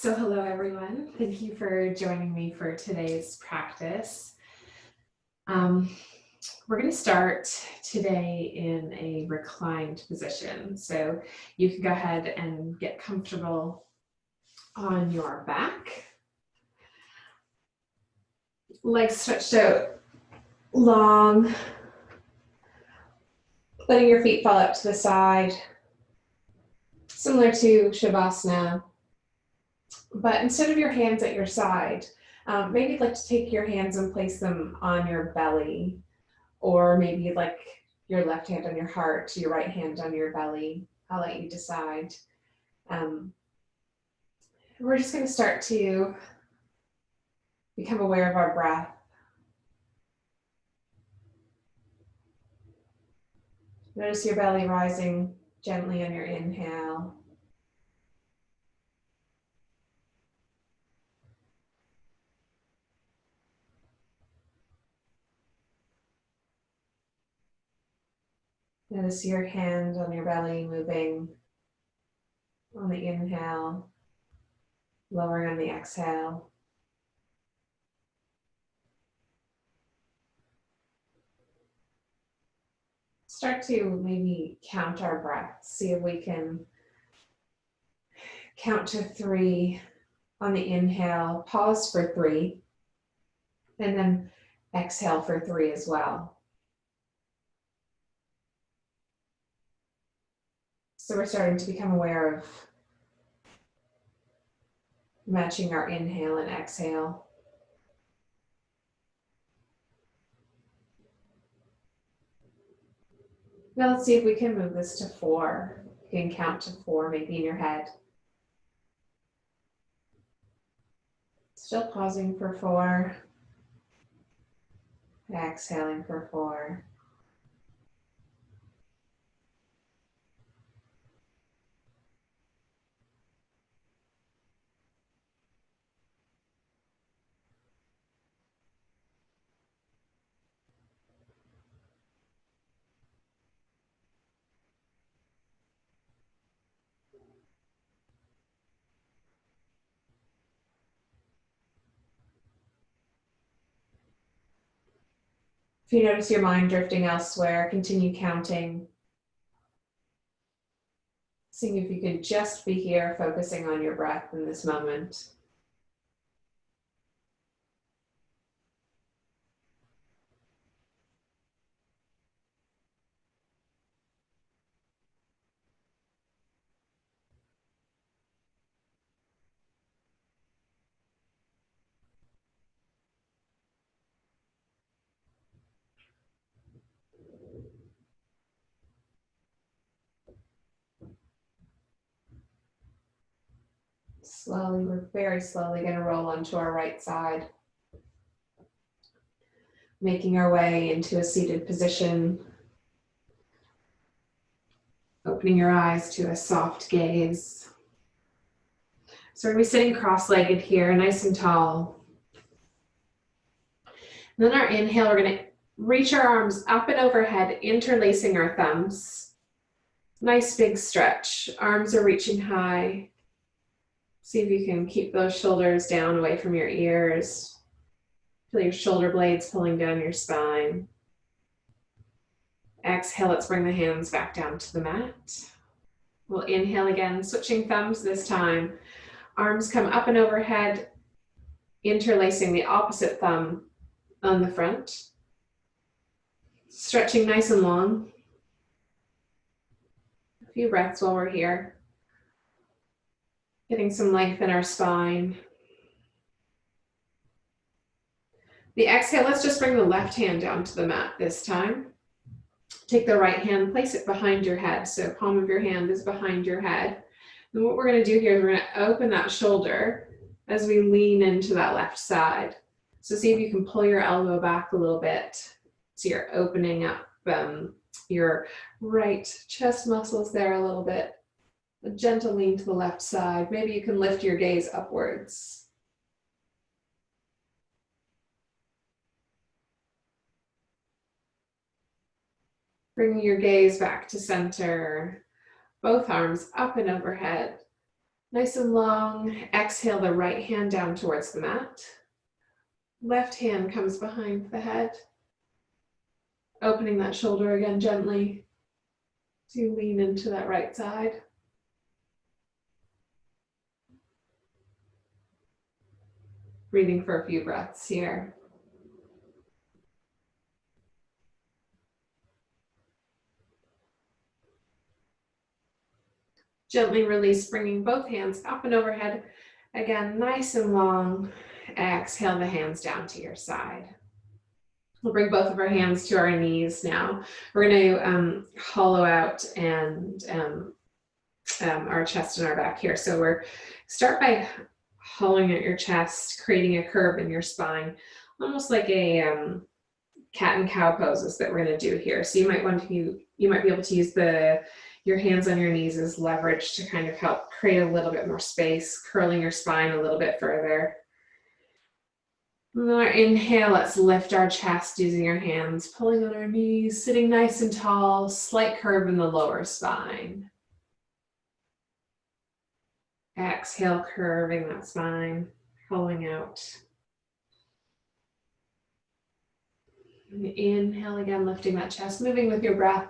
So hello everyone, thank you for joining me for today's practice. We're going to start today in a reclined position. So you can go ahead and get comfortable on your back. Legs stretched out long, letting your feet fall up to the side, similar to Shavasana. But instead of your hands at your side, maybe you'd like to take your hands and place them on your belly, or maybe you'd like your left hand on your heart, your right hand on your belly. I'll let you decide. We're just going to start to become aware of our breath. Notice your belly rising gently on your inhale. Notice your hand on your belly moving on the inhale, lowering on the exhale. Start to maybe count our breaths. See if we can count to 3 on the inhale, pause for 3, and then exhale for 3 as well. So we're starting to become aware of matching our inhale and exhale. Now let's see if we can move this to 4. You can count to 4 maybe in your head. Still pausing for 4. Exhaling for 4. If you notice your mind drifting elsewhere, continue counting. Seeing if you can just be here, focusing on your breath in this moment. Slowly, we're very slowly going to roll onto our right side. Making our way into a seated position. Opening your eyes to a soft gaze. So we're going to be sitting cross-legged here, nice and tall. And then our inhale, we're going to reach our arms up and overhead, interlacing our thumbs. Nice big stretch. Arms are reaching high. See if you can keep those shoulders down away from your ears. Feel your shoulder blades pulling down your spine. Exhale, let's bring the hands back down to the mat. We'll inhale again, switching thumbs this time. Arms come up and overhead, interlacing the opposite thumb on the front. Stretching nice and long. A few breaths while we're here. Getting some length in our spine. The exhale, let's just bring the left hand down to the mat this time. Take the right hand, place it behind your head. So palm of your hand is behind your head. And what we're going to do here is we're going to open that shoulder as we lean into that left side. So see if you can pull your elbow back a little bit. So you're opening up your right chest muscles there a little bit. A gentle lean to the left side. Maybe you can lift your gaze upwards. Bringing your gaze back to center. Both arms up and overhead. Nice and long. Exhale the right hand down towards the mat. Left hand comes behind the head. Opening that shoulder again gently to lean into that right side. Breathing for a few breaths here. Gently release, bringing both hands up and overhead. Again, nice and long. Exhale the hands down to your side. We'll bring both of our hands to our knees now. We're going to hollow out and our chest and our back here. So start by hollowing out your chest, creating a curve in your spine, almost like a cat and cow poses that we're going to do here. So you might be able to use your hands on your knees as leverage to kind of help create a little bit more space, curling your spine a little bit further. Our inhale, let's lift our chest using our hands, pulling on our knees, sitting nice and tall, slight curve in the lower spine. Exhale, curving that spine, pulling out. And inhale again, lifting that chest, moving with your breath.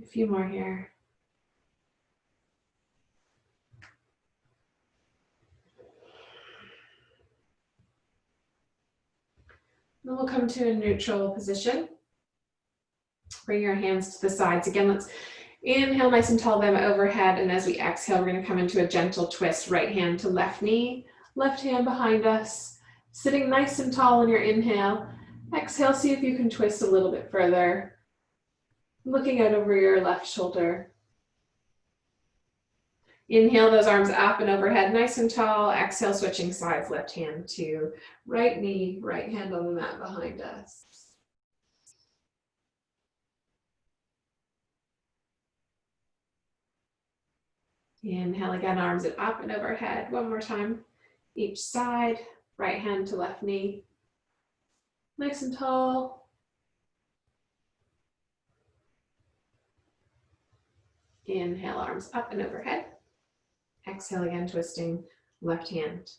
A few more here. Then we'll come to a neutral position. Bring your hands to the sides. Again, let's inhale nice and tall, them overhead. And as we exhale, we're going to come into a gentle twist. Right hand to left knee, left hand behind us. Sitting nice and tall on your inhale. Exhale, see if you can twist a little bit further. Looking out over your left shoulder. Inhale those arms up and overhead, nice and tall. Exhale, switching sides, left hand to right knee, right hand on the mat behind us. Inhale again, arms up and overhead. One more time, each side, right hand to left knee. Nice and tall. Inhale, arms up and overhead. Exhale again, twisting left hand,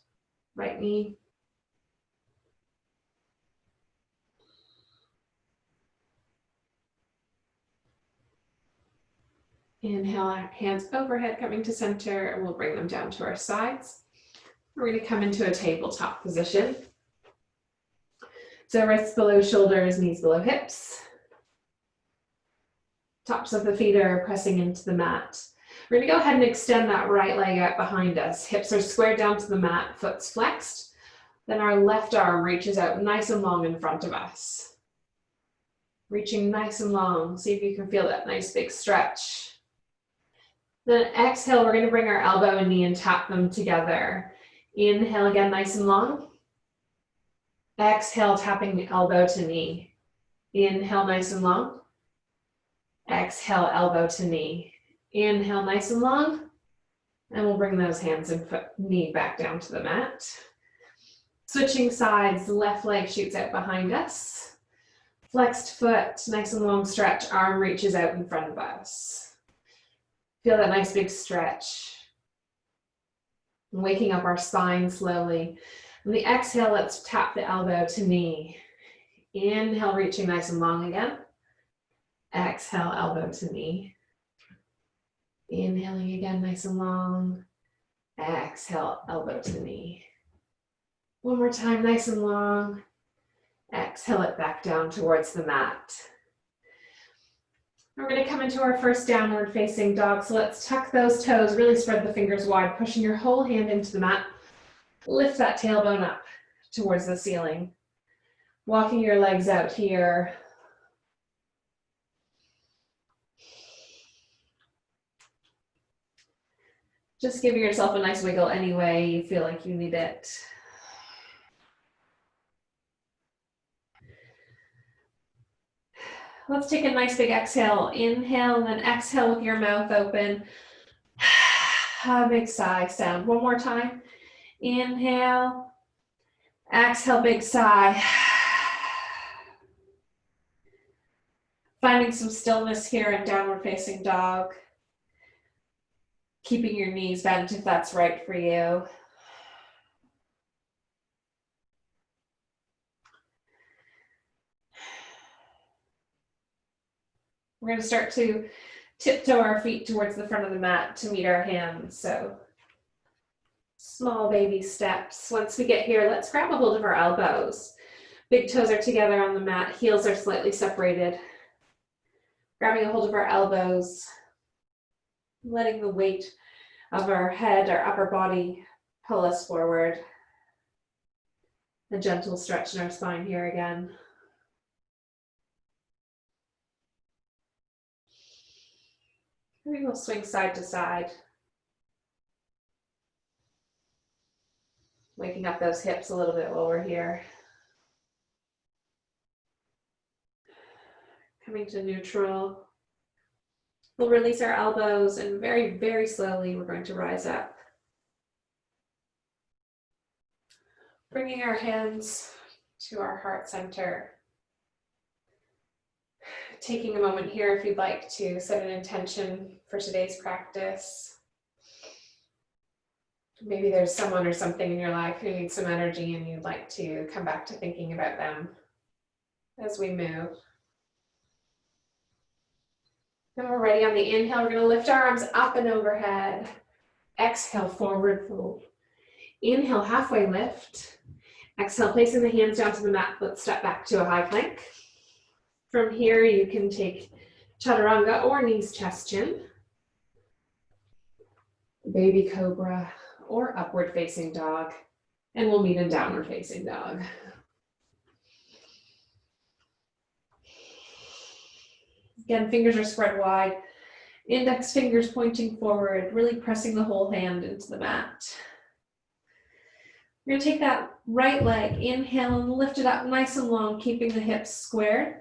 right knee. Inhale, hands overhead, coming to center, and we'll bring them down to our sides. We're going to come into a tabletop position. So wrists below shoulders, knees below hips. Tops of the feet are pressing into the mat. We're going to go ahead and extend that right leg out behind us. Hips are squared down to the mat, foot's flexed. Then our left arm reaches out nice and long in front of us. Reaching nice and long. See if you can feel that nice big stretch. Then exhale, we're going to bring our elbow and knee and tap them together. Inhale again, nice and long. Exhale, tapping the elbow to knee. Inhale, nice and long. Exhale, elbow to knee. Inhale, nice and long. And we'll bring those hands and knee back down to the mat. Switching sides, left leg shoots out behind us. Flexed foot, nice and long stretch, arm reaches out in front of us. Feel that nice big stretch. Waking up our spine slowly. On the exhale, let's tap the elbow to knee. Inhale, reaching nice and long again. Exhale, elbow to knee. Inhaling again, nice and long. Exhale, elbow to knee. One more time, nice and long. Exhale it back down towards the mat. We're going to come into our first downward facing dog. So let's tuck those toes, really spread the fingers wide, pushing your whole hand into the mat. Lift that tailbone up towards the ceiling. Walking your legs out here. Just giving yourself a nice wiggle any way you feel like you need it. Let's take a nice big exhale. Inhale and then exhale with your mouth open. A big sigh sound. One more time. Inhale. Exhale, big sigh. Finding some stillness here in downward facing dog. Keeping your knees bent if that's right for you. We're going to start to tiptoe our feet towards the front of the mat to meet our hands. So small baby steps. Once we get here, let's grab a hold of our elbows. Big toes are together on the mat. Heels are slightly separated. Grabbing a hold of our elbows. Letting the weight of our head, our upper body, pull us forward. A gentle stretch in our spine here again. Maybe we'll swing side to side. Waking up those hips a little bit while we're here. Coming to neutral. We'll release our elbows and very, very slowly we're going to rise up. Bringing our hands to our heart center. Taking a moment here if you'd like to set an intention for today's practice. Maybe there's someone or something in your life who needs some energy and you'd like to come back to thinking about them as we move. Then we're ready on the inhale. We're going to lift our arms up and overhead. Exhale, forward fold. Inhale, halfway lift. Exhale, placing the hands down to the mat. Let's step back to a high plank. From here, you can take chaturanga or knees, chest, chin. Baby cobra or upward facing dog. And we'll meet in downward facing dog. Again, fingers are spread wide. Index fingers pointing forward, really pressing the whole hand into the mat. We're going to take that right leg, inhale and lift it up nice and long, keeping the hips squared.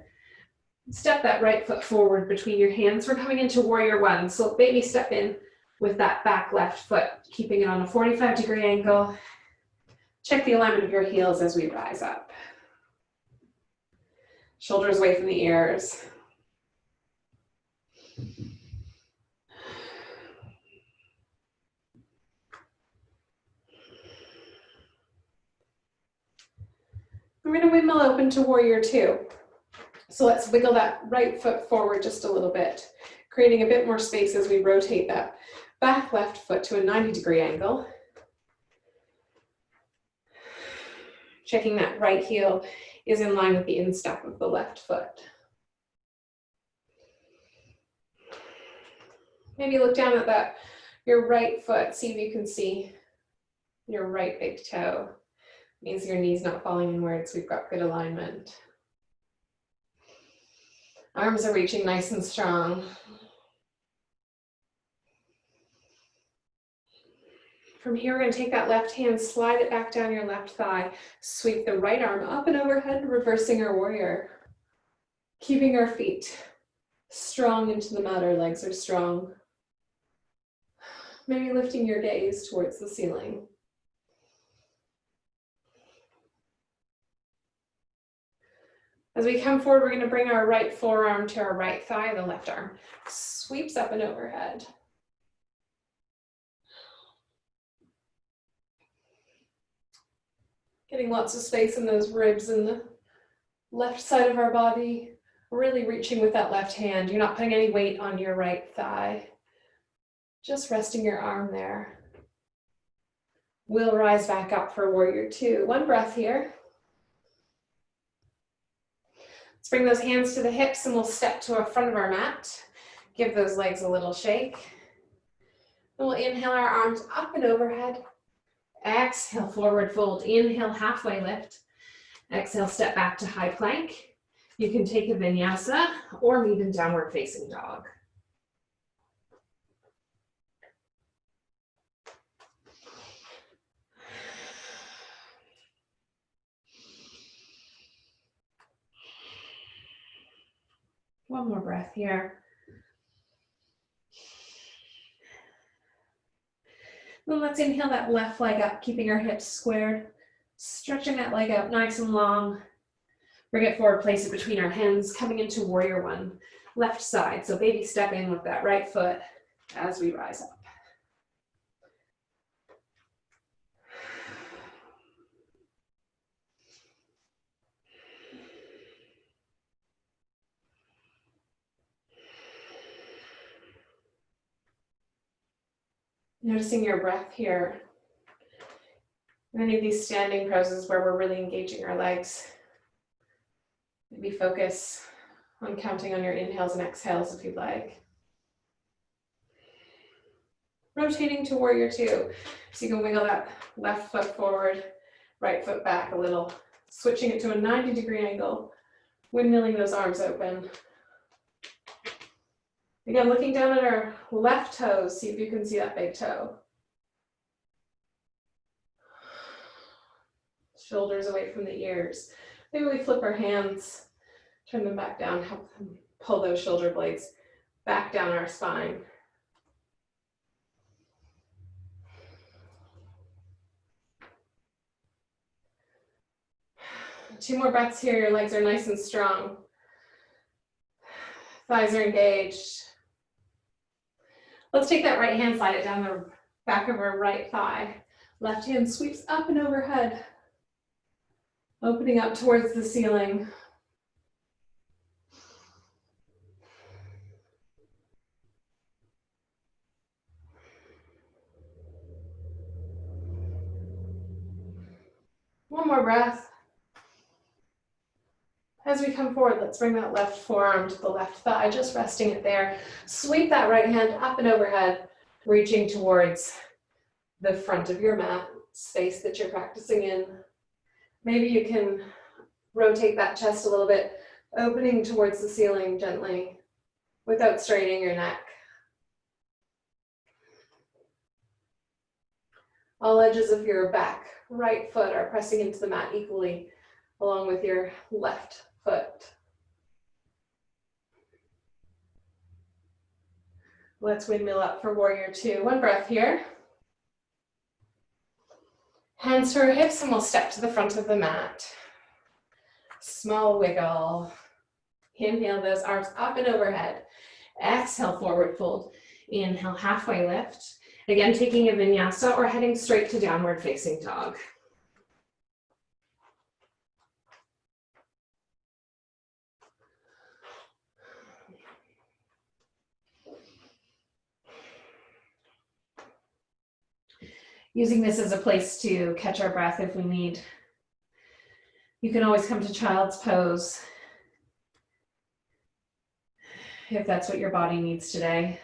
Step that right foot forward between your hands. We're coming into warrior one. So baby step in with that back left foot, keeping it on a 45-degree angle. Check the alignment of your heels as we rise up. Shoulders away from the ears. We're going to windmill open to warrior two. So let's wiggle that right foot forward just a little bit, creating a bit more space as we rotate that back left foot to a 90-degree angle. Checking that right heel is in line with the instep of the left foot. Maybe look down at your right foot, see if you can see your right big toe. Means your knee's not falling inwards, we've got good alignment. Arms are reaching nice and strong. From here, we're going to take that left hand, slide it back down your left thigh, sweep the right arm up and overhead, reversing our warrior. Keeping our feet strong into the mat, our legs are strong. Maybe lifting your gaze towards the ceiling. As we come forward, we're going to bring our right forearm to our right thigh, the left arm sweeps up and overhead. Getting lots of space in those ribs in the left side of our body. Really reaching with that left hand. You're not putting any weight on your right thigh. Just resting your arm there. We'll rise back up for warrior two. One breath here. Let's bring those hands to the hips and we'll step to the front of our mat. Give those legs a little shake. And we'll inhale our arms up and overhead. Exhale, forward fold. Inhale, halfway lift. Exhale, step back to high plank. You can take a vinyasa or meet in downward facing dog. One more breath here. Then let's inhale that left leg up, keeping our hips squared. Stretching that leg out nice and long. Bring it forward, place it between our hands, coming into warrior one. Left side, so baby step in with that right foot as we rise up. Noticing your breath here. Many of these standing poses where we're really engaging our legs. Maybe focus on counting on your inhales and exhales if you'd like. Rotating to warrior two. So you can wiggle that left foot forward, right foot back a little. Switching it to a 90-degree angle. Windmilling those arms open. Again, looking down at our left toes, see if you can see that big toe. Shoulders away from the ears. Maybe we flip our hands, turn them back down, help them pull those shoulder blades back down our spine. Two more breaths here, your legs are nice and strong. Thighs are engaged. Let's take that right hand, slide it down the back of our right thigh. Left hand sweeps up and overhead, opening up towards the ceiling. One more breath. As we come forward, let's bring that left forearm to the left thigh, just resting it there. Sweep that right hand up and overhead, reaching towards the front of your mat, space that you're practicing in. Maybe you can rotate that chest a little bit, opening towards the ceiling gently without straining your neck. All edges of your back right foot are pressing into the mat equally, along with your left foot. Let's windmill up for warrior two. One breath here. Hands to our hips and we'll step to the front of the mat. Small wiggle. Inhale those arms up and overhead. Exhale, forward fold. Inhale, halfway lift. Again, taking a vinyasa or heading straight to downward facing dog. Using this as a place to catch our breath if we need. You can always come to child's pose if that's what your body needs today.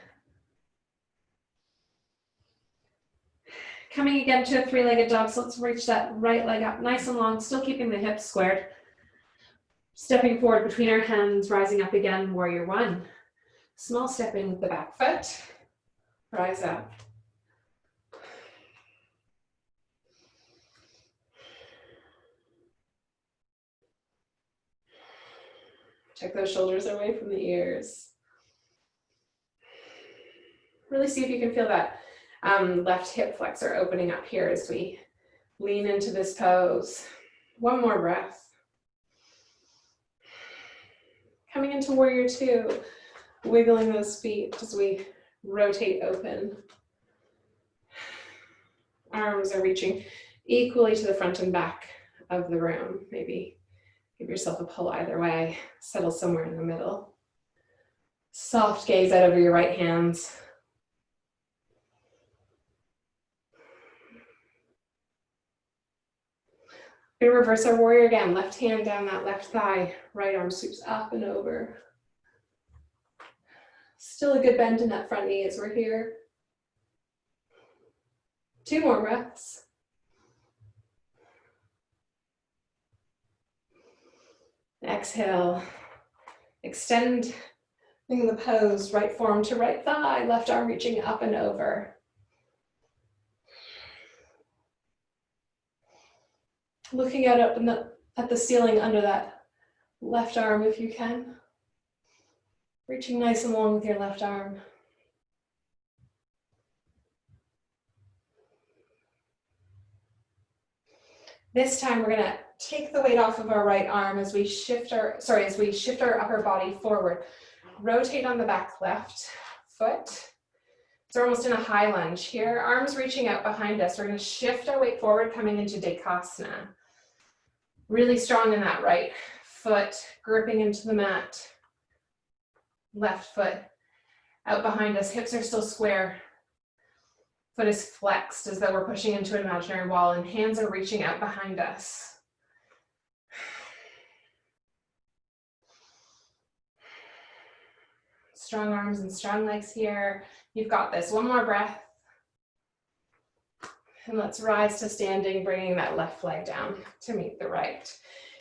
Coming again to a three-legged dog, so let's reach that right leg up nice and long, still keeping the hips squared. Stepping forward between our hands, rising up again, warrior one. Small step in with the back foot, rise up. Check those shoulders away from the ears. Really see if you can feel that left hip flexor opening up here as we lean into this pose. One more breath. Coming into warrior two, wiggling those feet as we rotate open. Arms are reaching equally to the front and back of the room. Maybe give yourself a pull either way. Settle somewhere in the middle. Soft gaze out over your right hands. We're gonna reverse our warrior again. Left hand down that left thigh. Right arm sweeps up and over. Still a good bend in that front knee as we're here. Two more breaths. Exhale. Extend the pose, right forearm to right thigh, left arm reaching up and over. Looking out up at the ceiling under that left arm if you can. Reaching nice and long with your left arm. This time we're gonna take the weight off of our right arm as we shift our upper body forward. Rotate on the back left foot. So we're almost in a high lunge here. Arms reaching out behind us. We're gonna shift our weight forward, coming into Dekasana. Really strong in that right foot, gripping into the mat. Left foot out behind us, hips are still square. Foot is flexed as though we're pushing into an imaginary wall, and hands are reaching out behind us. Strong arms and strong legs here. You've got this. One more breath. And let's rise to standing, bringing that left leg down to meet the right.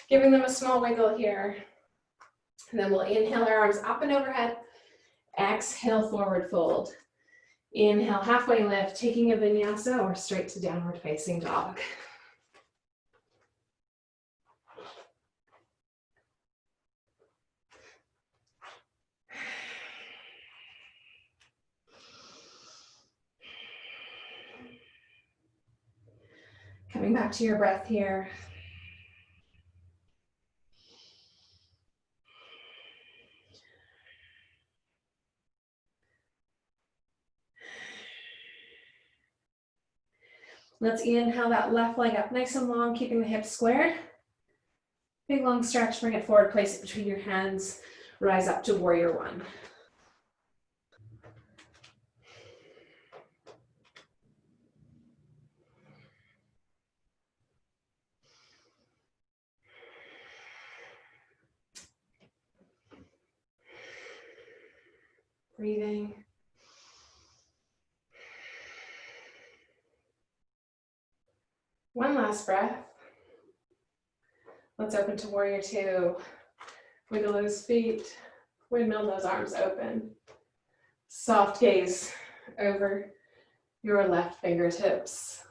Giving them a small wiggle here. And then we'll inhale our arms up and overhead. Exhale, forward fold. Inhale, halfway lift, taking a vinyasa or straight to downward facing dog. Coming back to your breath here. Let's inhale that left leg up nice and long, keeping the hips squared. Big long stretch, bring it forward, place it between your hands, rise up to warrior one. Breathing. One last breath. Let's open to warrior two. Wiggle those feet, windmill those arms open. Soft gaze over your left fingertips.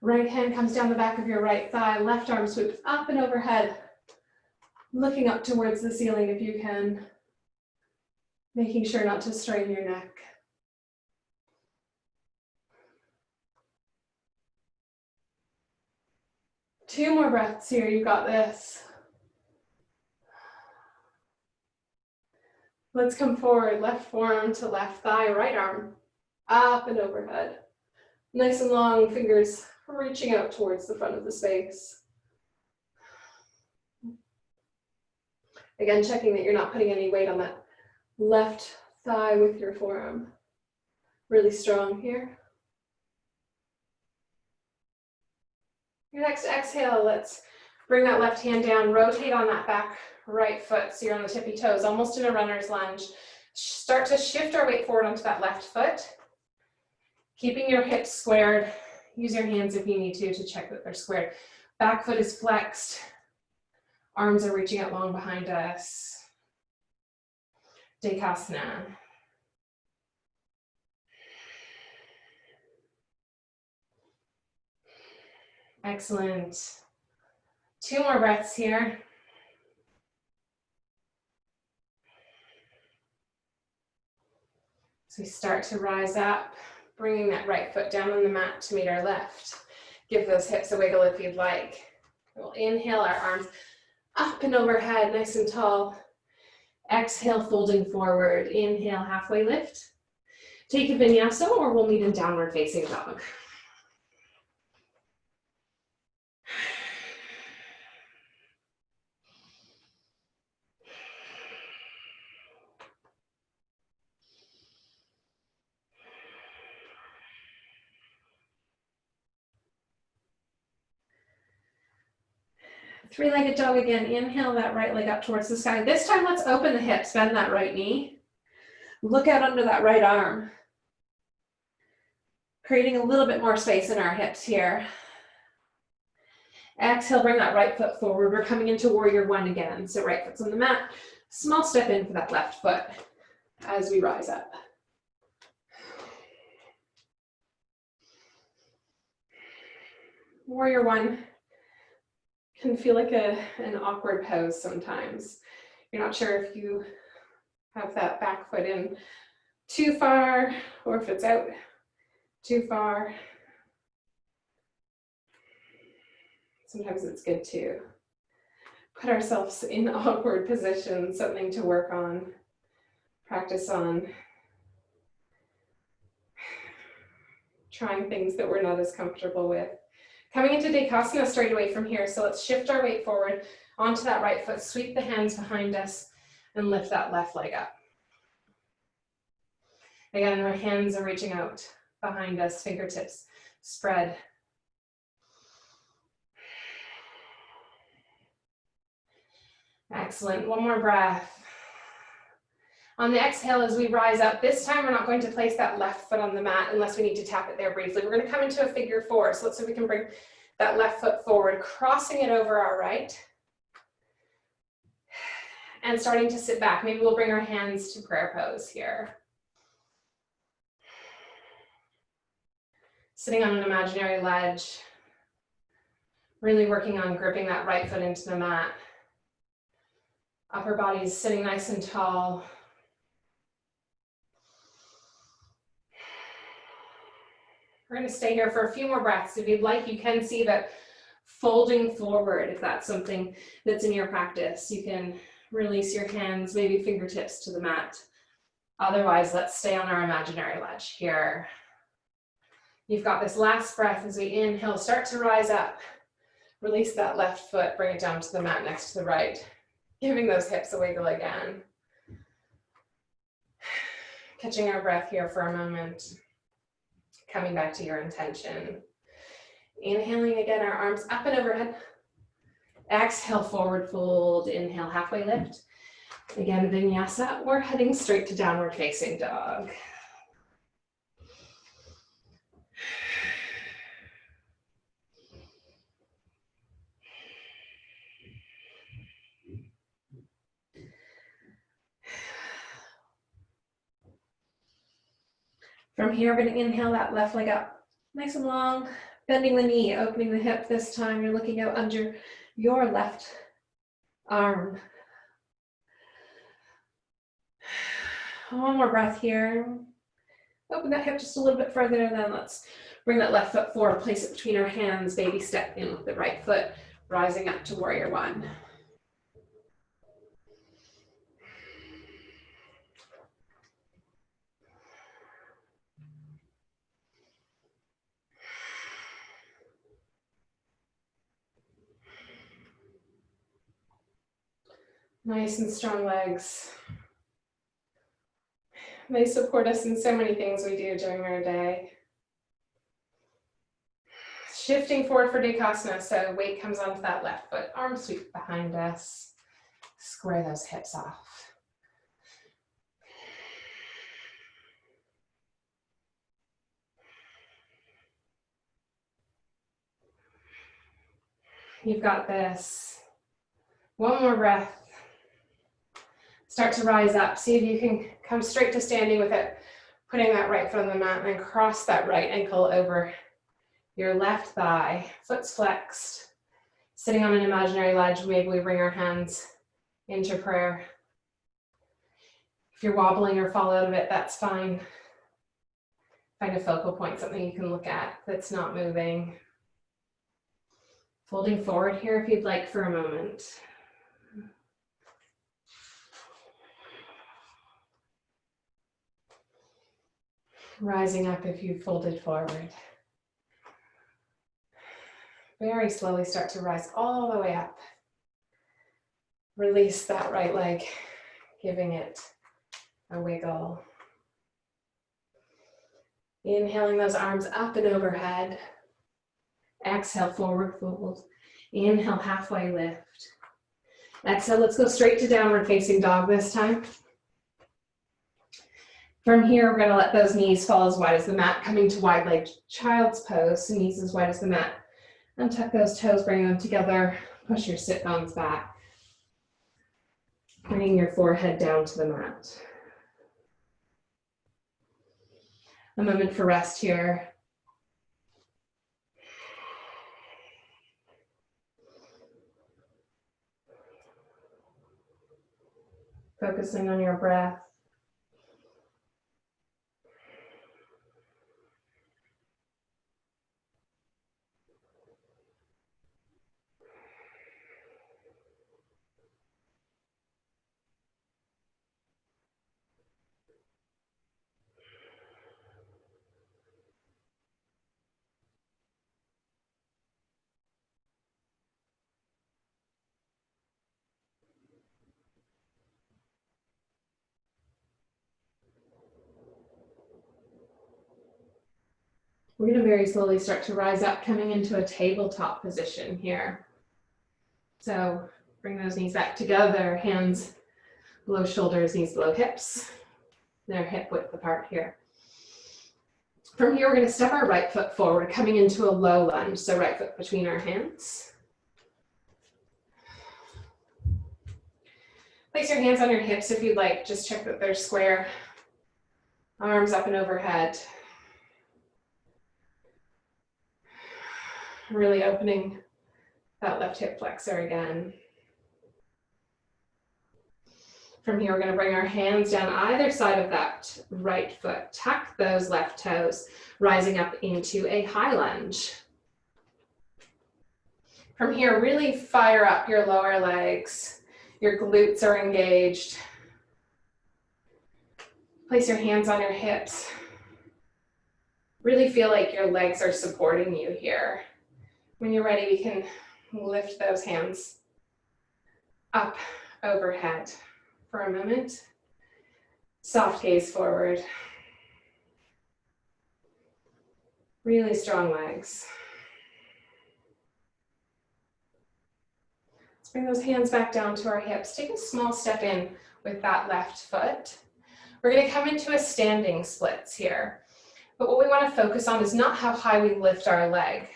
Right hand comes down the back of your right thigh, left arm swoops up and overhead, looking up towards the ceiling if you can, making sure not to strain your neck. Two more breaths here, you got this. Let's come forward, left forearm to left thigh, right arm up and overhead. Nice and long, fingers reaching out towards the front of the space. Again, checking that you're not putting any weight on that left thigh with your forearm. Really strong here. Your next exhale, let's bring that left hand down, rotate on that back right foot so you're on the tippy toes, almost in a runner's lunge. Start to shift our weight forward onto that left foot, keeping your hips squared. Use your hands if you need to check that they're squared. Back foot is flexed. Arms are reaching out long behind us. Dekasana. Excellent. Two more breaths here. So we start to rise up, bringing that right foot down on the mat to meet our left. Give those hips a wiggle if you'd like. We'll inhale our arms up and overhead, nice and tall. Exhale, folding forward. Inhale, halfway lift. Take a vinyasa or we'll meet in downward facing dog. Three-legged dog again. Inhale that right leg up towards the sky. This time, let's open the hips, bend that right knee. Look out under that right arm. Creating a little bit more space in our hips here. Exhale, bring that right foot forward. We're coming into warrior one again. So right foot's on the mat. Small step in for that left foot as we rise up. Warrior one can feel like an awkward pose sometimes. You're not sure if you have that back foot in too far or if it's out too far. Sometimes it's good to put ourselves in awkward positions, something to work on, practice on, trying things that we're not as comfortable with. Coming into Dekasana straight away from here, so let's shift our weight forward onto that right foot, sweep the hands behind us, and lift that left leg up. Again, our hands are reaching out behind us, fingertips spread. Excellent, one more breath. On the exhale, as we rise up, this time we're not going to place that left foot on the mat unless we need to tap it there briefly. We're going to come into a figure four. So let's see if we can bring that left foot forward, crossing it over our right. And starting to sit back. Maybe we'll bring our hands to prayer pose here. Sitting on an imaginary ledge. Really working on gripping that right foot into the mat. Upper body's sitting nice and tall. We're going to stay here for a few more breaths. If you'd like, you can see that folding forward, if that's something that's in your practice. You can release your hands, maybe fingertips to the mat. Otherwise, let's stay on our imaginary ledge here. You've got this last breath as we inhale, start to rise up. Release that left foot, bring it down to the mat next to the right. Giving those hips a wiggle again. Catching our breath here for a moment. Coming back to your intention. Inhaling again, our arms up and overhead. Exhale, forward fold. Inhale, halfway lift. Again, vinyasa. We're heading straight to downward facing dog. From here, we're going to inhale that left leg up, nice and long, bending the knee, opening the hip this time. You're looking out under your left arm. One more breath here. Open that hip just a little bit further, and then let's bring that left foot forward, place it between our hands, baby step in with the right foot, rising up to warrior one. Nice and strong legs. They support us in so many things we do during our day. Shifting forward for Dekasana, so weight comes onto that left foot, arm sweep behind us. Square those hips off. You've got this. One more breath. Start to rise up. See if you can come straight to standing with it. Putting that right foot on the mat and then cross that right ankle over your left thigh. Foot's flexed. Sitting on an imaginary ledge, maybe we bring our hands into prayer. If you're wobbling or fall out of it, that's fine. Find a focal point, something you can look at that's not moving. Folding forward here if you'd like for a moment. Rising up if you folded forward. Very slowly start to rise all the way up. Release that right leg, giving it a wiggle. Inhaling those arms up and overhead. Exhale, forward fold. Inhale, halfway lift. Exhale, let's go straight to downward facing dog this time. From here, we're going to let those knees fall as wide as the mat, coming to wide leg child's pose, so knees as wide as the mat. Untuck those toes, bring them together, push your sit bones back. Bringing your forehead down to the mat. A moment for rest here. Focusing on your breath. We're going to very slowly start to rise up, coming into a tabletop position here. So bring those knees back together, hands below shoulders, knees below hips. They're hip width apart here. From here, we're going to step our right foot forward, coming into a low lunge. So right foot between our hands. Place your hands on your hips if you'd like. Just check that they're square. Arms up and overhead. Really opening that left hip flexor again. From here, we're going to bring our hands down either side of that right foot. Tuck those left toes, rising up into a high lunge. From here, really fire up your lower legs. Your glutes are engaged. Place your hands on your hips. Really feel like your legs are supporting you here. When you're ready, we can lift those hands up overhead for a moment. Soft gaze forward. Really strong legs. Let's bring those hands back down to our hips. Take a small step in with that left foot. We're going to come into a standing splits here. But what we want to focus on is not how high we lift our leg,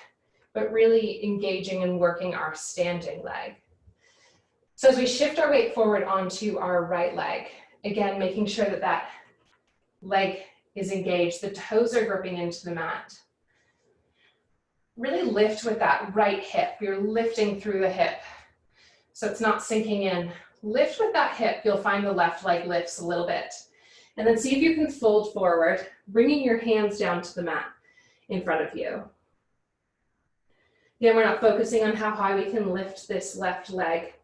but really engaging and working our standing leg. So as we shift our weight forward onto our right leg, again, making sure that that leg is engaged, the toes are gripping into the mat. Really lift with that right hip. You're lifting through the hip, so it's not sinking in. Lift with that hip, you'll find the left leg lifts a little bit. And then see if you can fold forward, bringing your hands down to the mat in front of you. Again, we're not focusing on how high we can lift this left leg.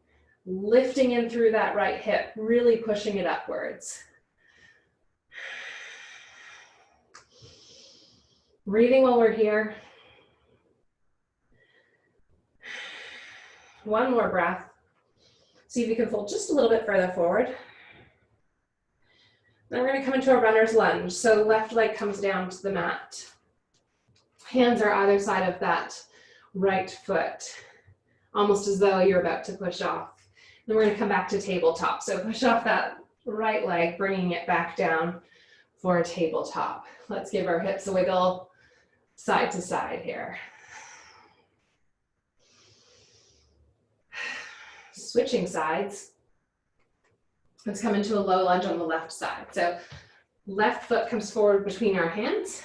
Lifting in through that right hip, really pushing it upwards. Breathing while we're here. One more breath. See if you can fold just a little bit further forward. Then we're going to come into a runner's lunge. So left leg comes down to the mat. Hands are either side of that right foot, almost as though you're about to push off. Then we're going to come back to tabletop. So push off that right leg, bringing it back down for a tabletop. Let's give our hips a wiggle side to side here. Switching sides. Let's come into a low lunge on the left side. So left foot comes forward between our hands.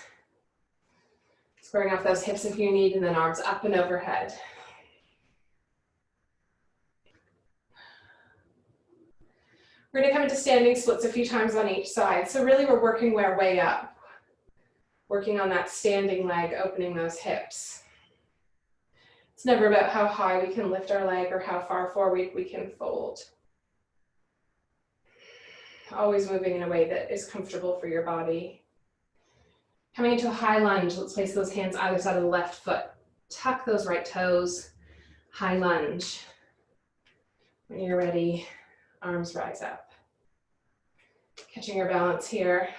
Squaring off those hips if you need, and then arms up and overhead. We're going to come into standing splits a few times on each side. So really we're working our way up, working on that standing leg, opening those hips. It's never about how high we can lift our leg or how far forward we can fold. Always moving in a way that is comfortable for your body. Coming into a high lunge, let's place those hands either side of the left foot. Tuck those right toes, high lunge. When you're ready, arms rise up. Catching your balance here.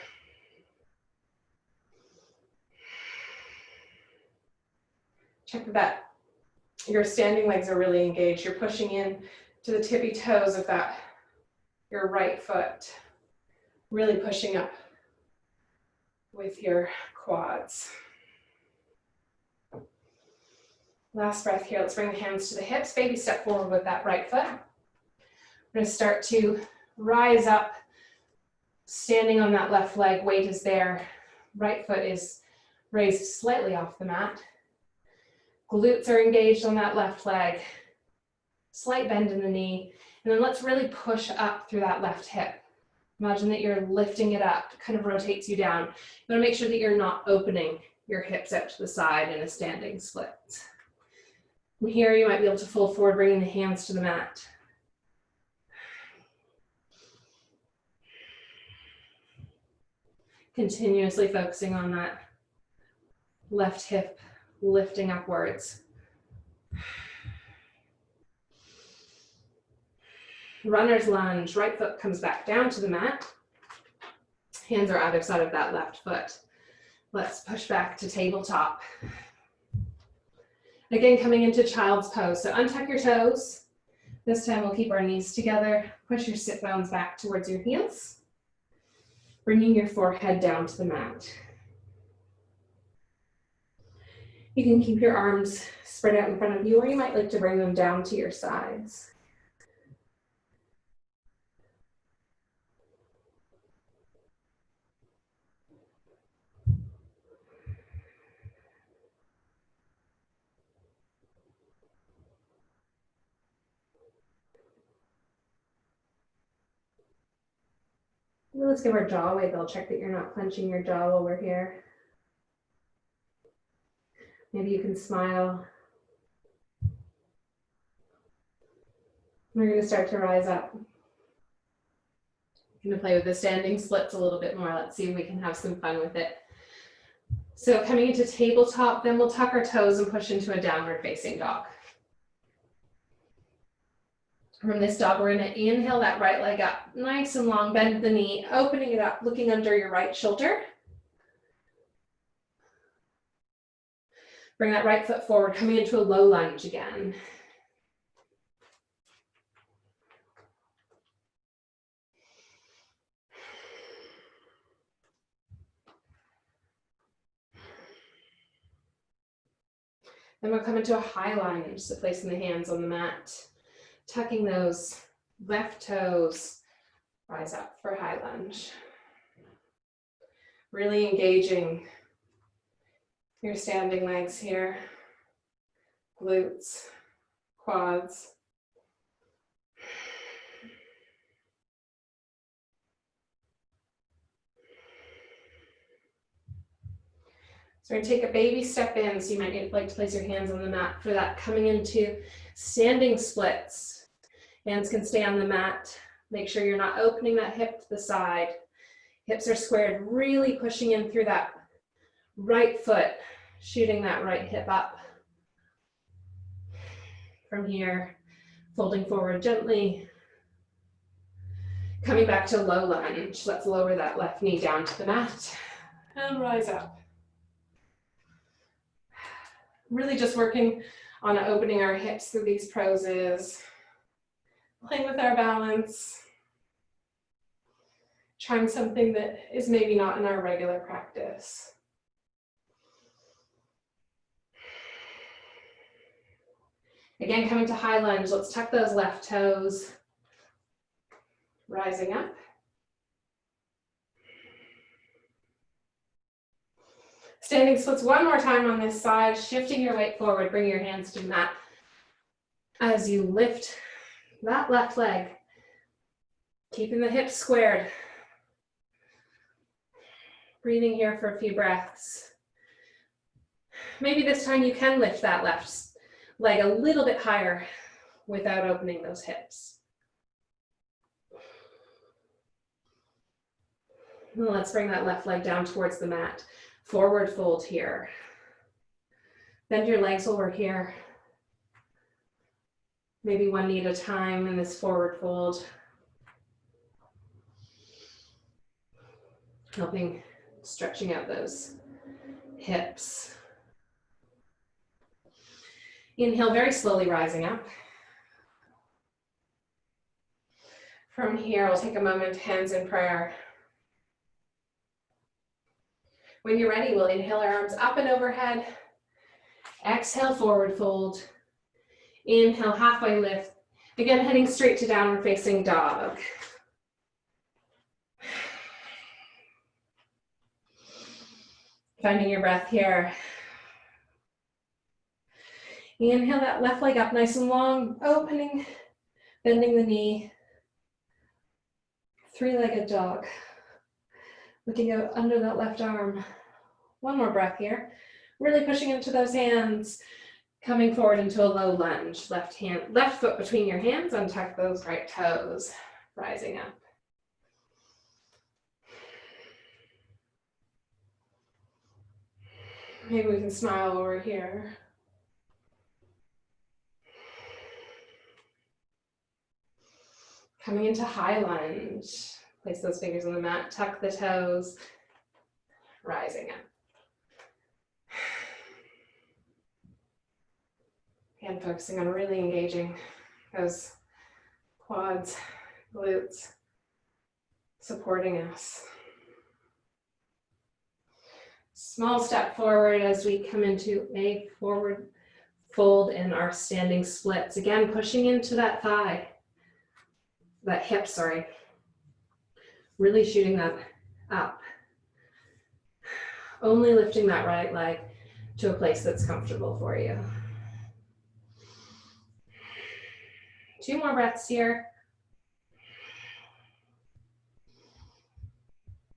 Check that your standing legs are really engaged. You're pushing in to the tippy toes of that, your right foot. Really pushing up with your quads. Last breath here. Let's bring the hands to the hips. Baby step forward with that right foot. We're going to start to rise up, standing on that left leg, weight is there. Right foot is raised slightly off the mat. Glutes are engaged on that left leg. Slight bend in the knee. And then let's really push up through that left hip. Imagine that you're lifting it up, kind of rotates you down. You want to make sure that you're not opening your hips out to the side in a standing split. From here, you might be able to fold forward, bringing the hands to the mat. Continuously focusing on that left hip lifting upwards. Runner's lunge, right foot comes back down to the mat. Hands are either side of that left foot. Let's push back to tabletop. Again, coming into child's pose. So untuck your toes. This time we'll keep our knees together. Push your sit bones back towards your heels. Bringing your forehead down to the mat. You can keep your arms spread out in front of you, or you might like to bring them down to your sides. Let's give our jaw a wiggle. Check that you're not clenching your jaw while we're here. Maybe you can smile. We're going to start to rise up. I'm going to play with the standing splits a little bit more. Let's see if we can have some fun with it. So coming into tabletop, then we'll tuck our toes and push into a downward facing dog. From this dog, we're going to inhale that right leg up, nice and long, bend the knee, opening it up, looking under your right shoulder. Bring that right foot forward, coming into a low lunge again. Then we'll come into a high lunge, so placing the hands on the mat, tucking those left toes, rise up for high lunge. Really engaging your standing legs here, glutes, quads. So we're going to take a baby step in, so you might like to place your hands on the mat for that, coming into standing splits. Hands can stay on the mat. Make sure you're not opening that hip to the side. Hips are squared, really pushing in through that right foot, shooting that right hip up. From here, folding forward gently. Coming back to low lunge. Let's lower that left knee down to the mat and rise up. Really just working on opening our hips through these poses, playing with our balance, trying something that is maybe not in our regular practice. Again, coming to high lunge, let's tuck those left toes, rising up. Standing splits one more time on this side, shifting your weight forward, bring your hands to the mat. As you lift that left leg, keeping the hips squared. Breathing here for a few breaths. Maybe this time you can lift that left leg a little bit higher without opening those hips. Let's bring that left leg down towards the mat. Forward fold here. Bend your legs over here. Maybe one knee at a time in this forward fold. Helping stretching out those hips. Inhale, very slowly rising up. From here, we'll take a moment, hands in prayer. When you're ready, we'll inhale our arms up and overhead. Exhale, forward fold. Inhale, halfway lift. Again, heading straight to downward facing dog. Finding your breath here. Inhale that left leg up nice and long, opening, bending the knee. Three-legged dog. Looking out under that left arm. One more breath here. Really pushing into those hands. Coming forward into a low lunge. Left foot between your hands, untuck those right toes. Rising up. Maybe we can smile over here. Coming into high lunge. Place those fingers on the mat, tuck the toes, rising up. And focusing on really engaging those quads, glutes, supporting us. Small step forward as we come into a forward fold in our standing splits. Again, pushing into that thigh, that hip, sorry. Really shooting that up. Only lifting that right leg to a place that's comfortable for you. 2 more breaths here.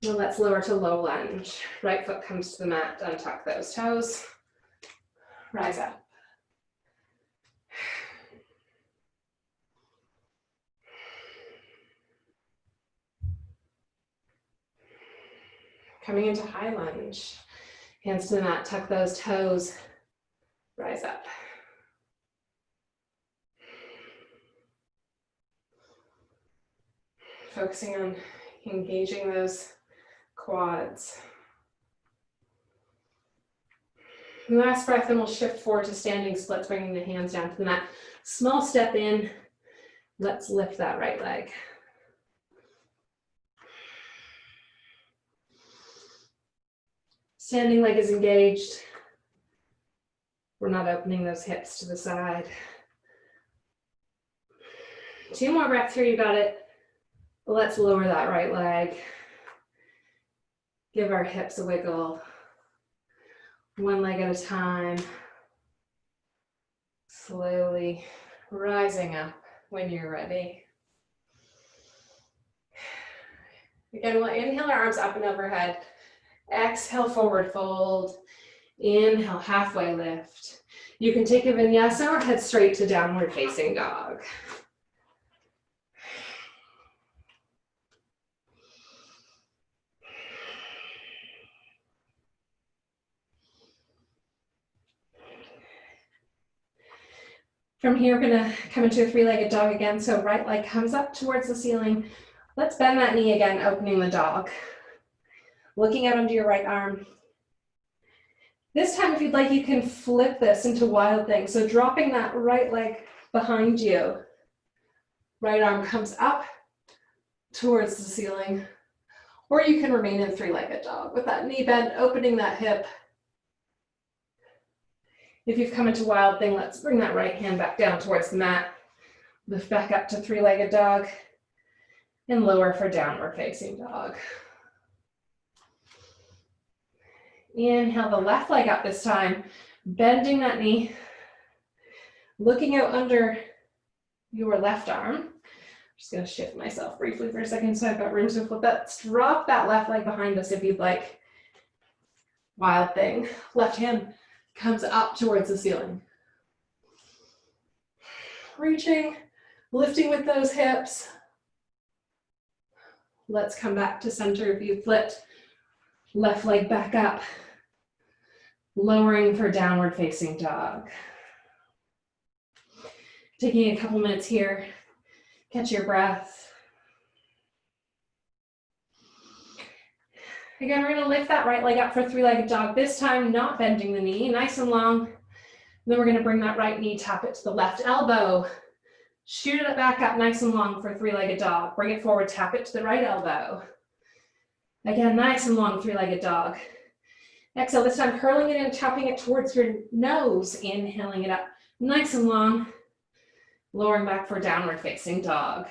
Now let's lower to low lunge. Right foot comes to the mat, untuck those toes. Rise up. Coming into high lunge. Hands to the mat, tuck those toes. Rise up. Focusing on engaging those quads. Last breath, and we'll shift forward to standing splits, bringing the hands down to the mat. Small step in. Let's lift that right leg. Standing leg is engaged. We're not opening those hips to the side. 2 more breaths here, you got it. Let's lower that right leg. Give our hips a wiggle. 1 leg at a time. Slowly rising up when you're ready. Again, we'll inhale our arms up and overhead. Exhale, forward fold. Inhale, halfway lift. You can take a vinyasa or head straight to downward facing dog. From here, we're gonna come into a 3-legged dog again. So right leg comes up towards the ceiling. Let's bend that knee again, opening the dog. Looking out under your right arm. This time, if you'd like, you can flip this into wild thing. So dropping that right leg behind you. Right arm comes up towards the ceiling. Or you can remain in 3-legged dog with that knee bent, opening that hip. If you've come into wild thing, let's bring that right hand back down towards the mat. Lift back up to 3-legged dog and lower for downward facing dog. Inhale the left leg up this time, bending that knee, looking out under your left arm. I'm just going to shift myself briefly for a second so I've got room to flip that. Drop that left leg behind us if you'd like. Wild thing. Left hand comes up towards the ceiling. Reaching, lifting with those hips. Let's come back to center if you flipped. Left leg back up. Lowering for downward facing dog. Taking a couple minutes here. Catch your breath. Again, we're going to lift that right leg up for 3-legged dog. This time, not bending the knee, nice and long. And then we're going to bring that right knee, tap it to the left elbow. Shoot it back up nice and long for 3-legged dog. Bring it forward, tap it to the right elbow. Again, nice and long, 3-legged dog. Exhale, this time curling it in, tapping it towards your nose. Inhaling it up, nice and long. Lowering back for downward facing dog.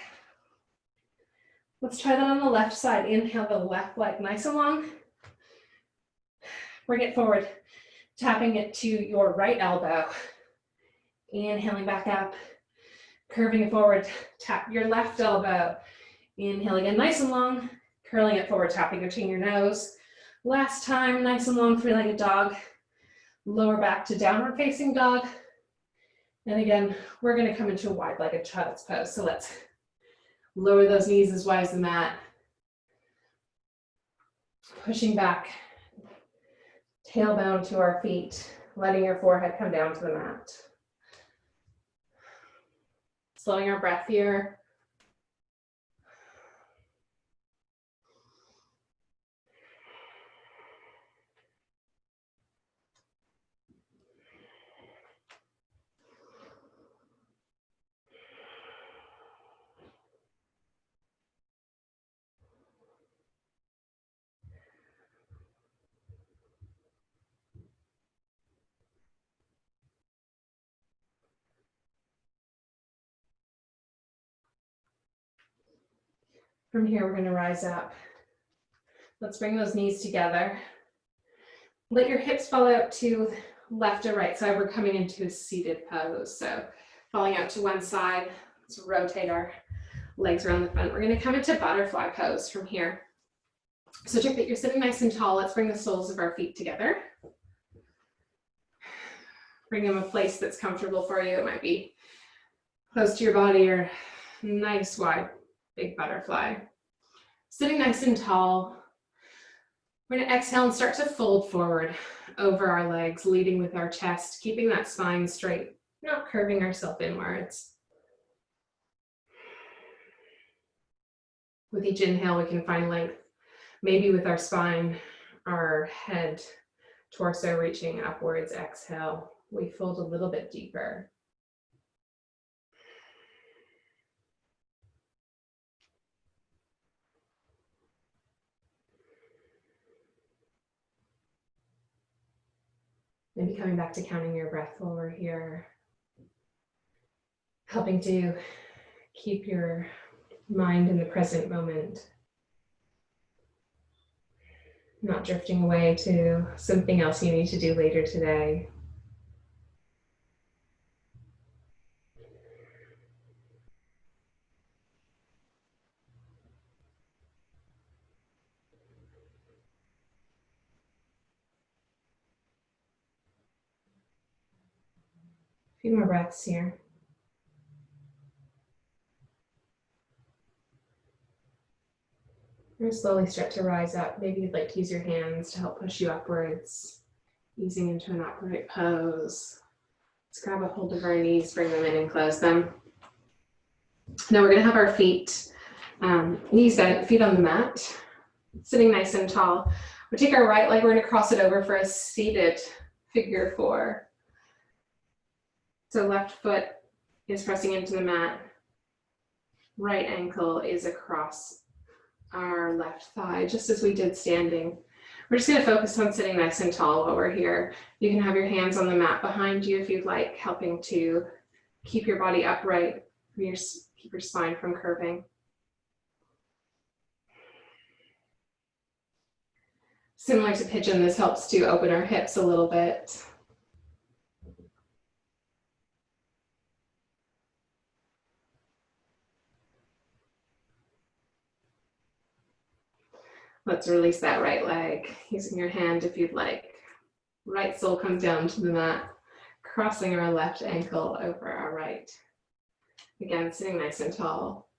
Let's try that on the left side. Inhale the left leg nice and long. Bring it forward, tapping it to your right elbow. Inhaling back up, curving it forward, tap your left elbow. Inhale again, nice and long, curling it forward, tapping between your nose. Last time, nice and long, three-legged dog. Lower back to downward facing dog. And again, we're gonna come into a wide-legged child's pose. So let's lower those knees as wide as the mat. Pushing back, tailbone to our feet, letting your forehead come down to the mat. Slowing our breath here. From here, we're going to rise up. Let's bring those knees together. Let your hips fall out to left or right side. We're coming into a seated pose. So falling out to one side. Let's rotate our legs around the front. We're going to come into butterfly pose from here. So check that you're sitting nice and tall. Let's bring the soles of our feet together. Bring them a place that's comfortable for you. It might be close to your body or nice wide big butterfly. Sitting nice and tall. We're going to exhale and start to fold forward over our legs, leading with our chest, keeping that spine straight, not curving ourselves inwards. With each inhale, we can find length, maybe with our spine, our head, torso reaching upwards. Exhale, we fold a little bit deeper. Maybe coming back to counting your breath while we're here, helping to keep your mind in the present moment, not drifting away to something else you need to do later today. A few more breaths here. We're going to slowly start to rise up. Maybe you'd like to use your hands to help push you upwards, easing into an upright pose. Let's grab a hold of our knees, bring them in and close them. Now we're going to have our feet, knees bent, feet on the mat, sitting nice and tall. We'll take our right leg, we're going to cross it over for a seated figure four. So left foot is pressing into the mat. Right ankle is across our left thigh, just as we did standing. We're just going to focus on sitting nice and tall while we're here. You can have your hands on the mat behind you if you'd like, helping to keep your body upright, keep your spine from curving. Similar to pigeon, this helps to open our hips a little bit. Let's release that right leg, using your hand if you'd like. Right sole comes down to the mat, crossing our left ankle over our right. Again, sitting nice and tall.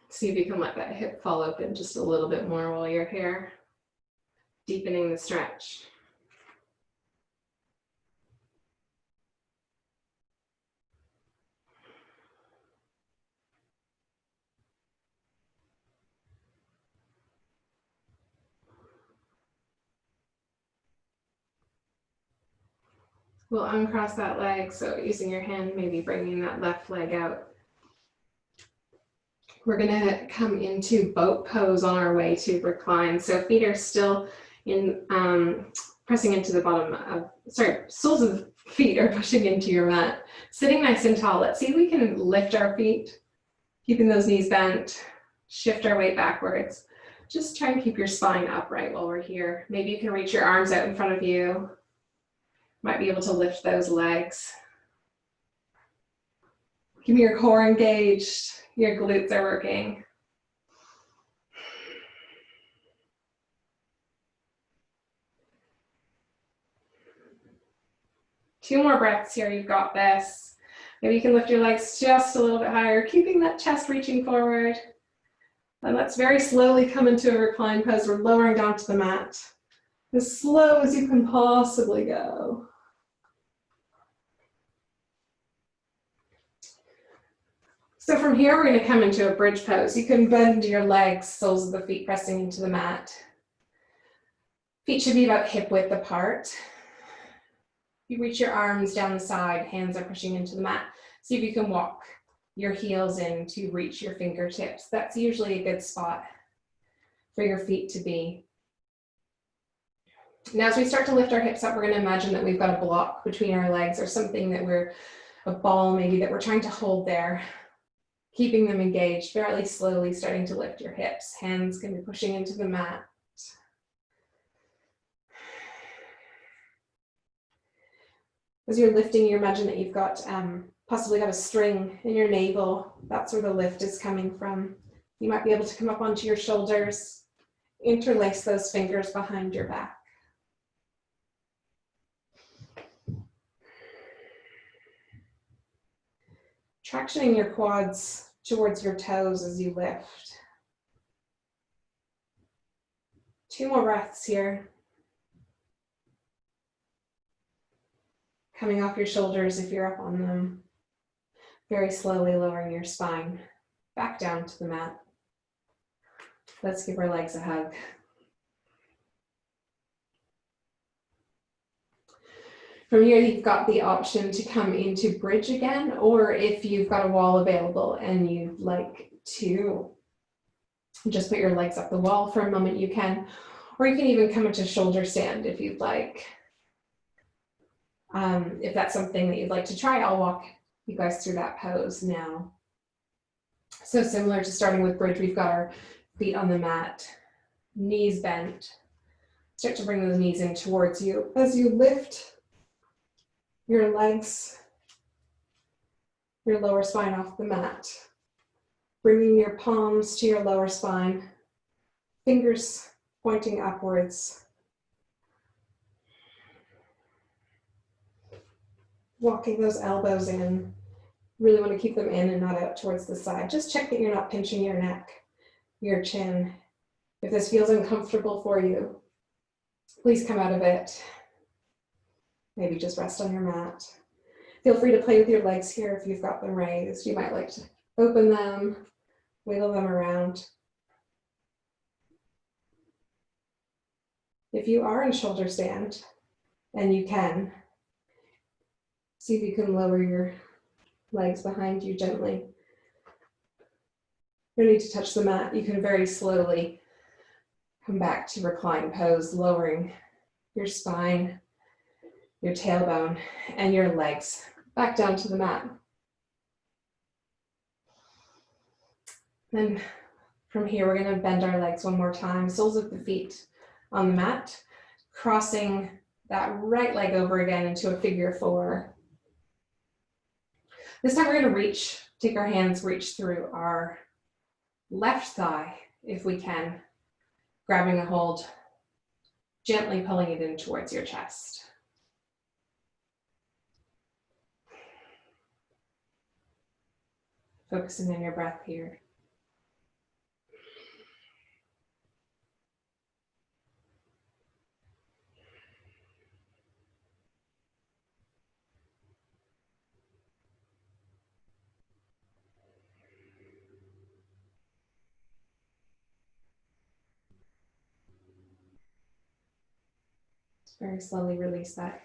See if you can let that hip fall open just a little bit more while you're here, deepening the stretch. We'll uncross that leg, so using your hand, maybe bringing that left leg out. We're gonna come into boat pose on our way to recline. So feet are still in pressing into the bottom of, sorry, soles of the feet are pushing into your mat. Sitting nice and tall. Let's see if we can lift our feet, keeping those knees bent, shift our weight backwards. Just try and keep your spine upright while we're here. Maybe you can reach your arms out in front of you. Might be able to lift those legs. Keep your core engaged, your glutes are working. Two more breaths here, you've got this. Maybe you can lift your legs just a little bit higher, keeping that chest reaching forward. And let's very slowly come into a recline pose. We're lowering down to the mat as slow as you can possibly go. So from here, we're going to come into a bridge pose. You can bend your legs, soles of the feet pressing into the mat. Feet should be about hip width apart. You reach your arms down the side, hands are pushing into the mat. See if you can walk your heels in to reach your fingertips. That's usually a good spot for your feet to be. Now, as we start to lift our hips up, we're going to imagine that we've got a block between our legs or something that a ball maybe that we're trying to hold there. Keeping them engaged, fairly slowly starting to lift your hips. Hands can be pushing into the mat. As you're lifting, you imagine that you've got possibly got a string in your navel. That's where the lift is coming from. You might be able to come up onto your shoulders, interlace those fingers behind your back. Tractioning your quads towards your toes as you lift. Two more breaths here. Coming off your shoulders if you're up on them. Very slowly lowering your spine back down to the mat. Let's give our legs a hug. From here, you've got the option to come into bridge again, or if you've got a wall available and you'd like to just put your legs up the wall for a moment, you can, or you can even come into shoulder stand if you'd like. If that's something that you'd like to try, I'll walk you guys through that pose now. So similar to starting with bridge, we've got our feet on the mat, knees bent. Start to bring those knees in towards you. As you lift your legs, your lower spine off the mat, bringing your palms to your lower spine, fingers pointing upwards. Walking those elbows in. Really want to keep them in and not out towards the side. Just check that you're not pinching your neck, your chin. If this feels uncomfortable for you, please come out of it. Maybe just rest on your mat. Feel free to play with your legs here if you've got them raised. You might like to open them, wiggle them around. If you are in shoulder stand, and you can, see if you can lower your legs behind you gently. You don't need to touch the mat. You can very slowly come back to recline pose, lowering your spine, your tailbone, and your legs back down to the mat. Then from here, we're going to bend our legs one more time, soles of the feet on the mat, crossing that right leg over again into a figure four. This time we're going to take our hands, reach through our left thigh if we can, grabbing a hold, gently pulling it in towards your chest. Focusing on your breath here. Very slowly release that,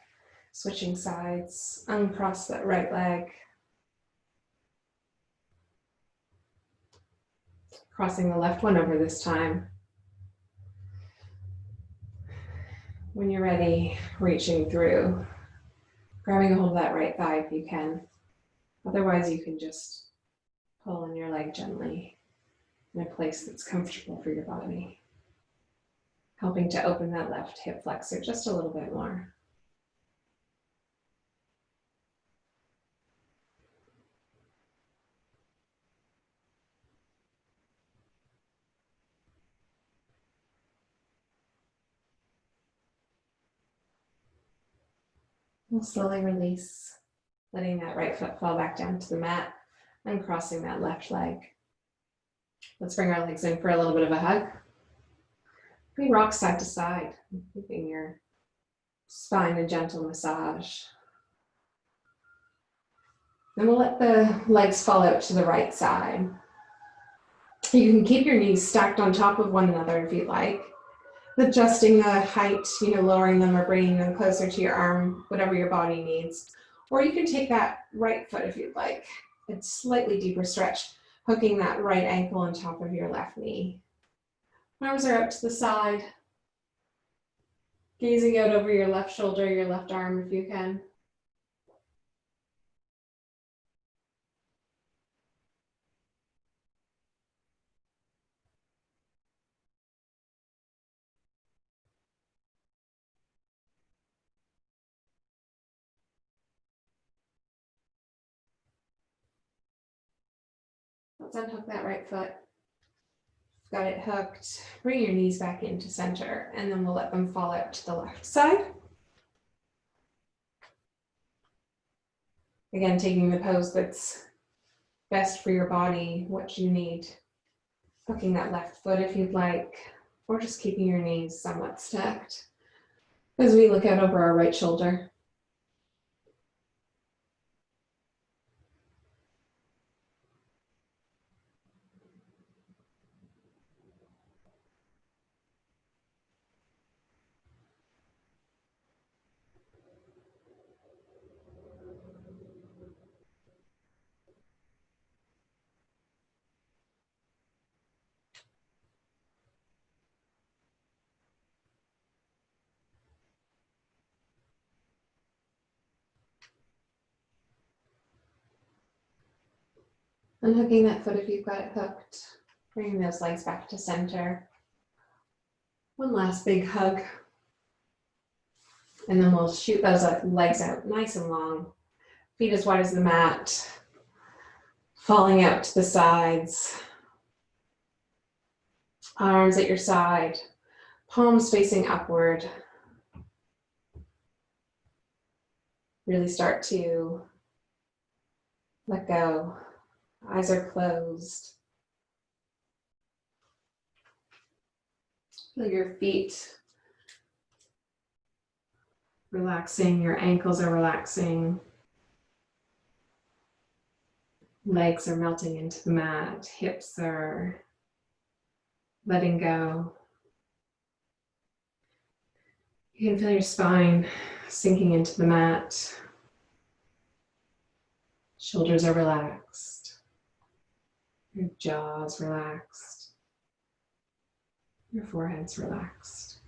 switching sides, uncross that right leg. Crossing the left one over this time. When you're ready, reaching through, grabbing a hold of that right thigh if you can. Otherwise, you can just pull in your leg gently in a place that's comfortable for your body, helping to open that left hip flexor just a little bit more. We'll slowly release, letting that right foot fall back down to the mat and crossing that left leg. Let's bring our legs in for a little bit of a hug. We rock side to side, giving your spine a gentle massage. Then we'll let the legs fall out to the right side. You can keep your knees stacked on top of one another if you'd like, adjusting the height, lowering them or bringing them closer to your arm, whatever your body needs. Or you can take that right foot if you'd like. It's slightly deeper stretch, hooking that right ankle on top of your left knee. Arms are out to the side, gazing out over your left shoulder, your left arm if you can. Let's unhook that right foot. Got it hooked. Bring your knees back into center, and then we'll let them fall out to the left side. Again, taking the pose that's best for your body, what you need. Hooking that left foot if you'd like, or just keeping your knees somewhat stacked as we look out over our right shoulder. Unhooking that foot if you've got it hooked. Bringing those legs back to center. One last big hug. And then we'll shoot those legs out nice and long. Feet as wide as the mat. Falling out to the sides. Arms at your side. Palms facing upward. Really start to let go. Eyes are closed. Feel your feet relaxing, your ankles are relaxing. Legs are melting into the mat, hips are letting go. You can feel your spine sinking into the mat. Shoulders are relaxed. Your jaw's relaxed. Your forehead's relaxed.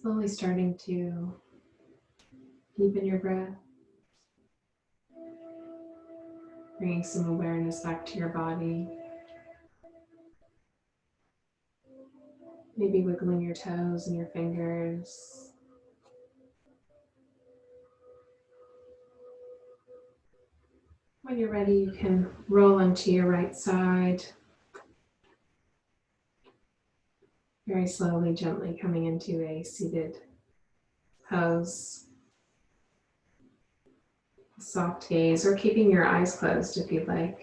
Slowly starting to deepen your breath, bringing some awareness back to your body. Maybe wiggling your toes and your fingers. When you're ready, you can roll onto your right side. Very slowly, gently coming into a seated pose. Soft gaze, or keeping your eyes closed if you'd like.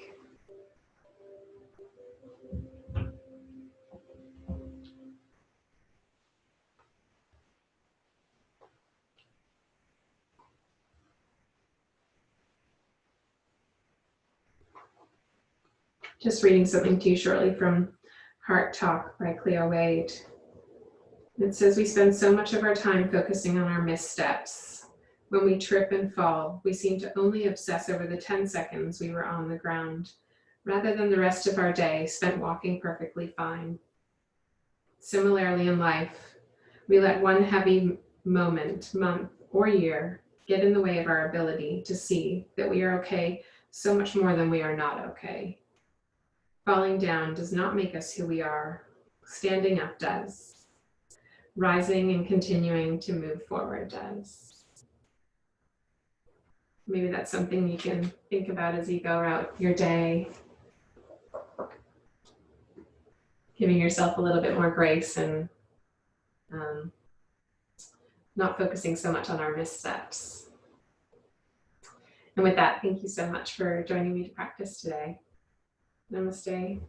Just reading something to you shortly from Heart Talk by Cleo Wade. It says, we spend so much of our time focusing on our missteps. When we trip and fall, we seem to only obsess over the 10 seconds we were on the ground, rather than the rest of our day spent walking perfectly fine. Similarly in life, we let one heavy moment, month, or year get in the way of our ability to see that we are okay so much more than we are not okay. Falling down does not make us who we are. Standing up does. Rising and continuing to move forward does. Maybe that's something you can think about as you go out your day. Giving yourself a little bit more grace and not focusing so much on our missteps. And with that, thank you so much for joining me to practice today. Namaste.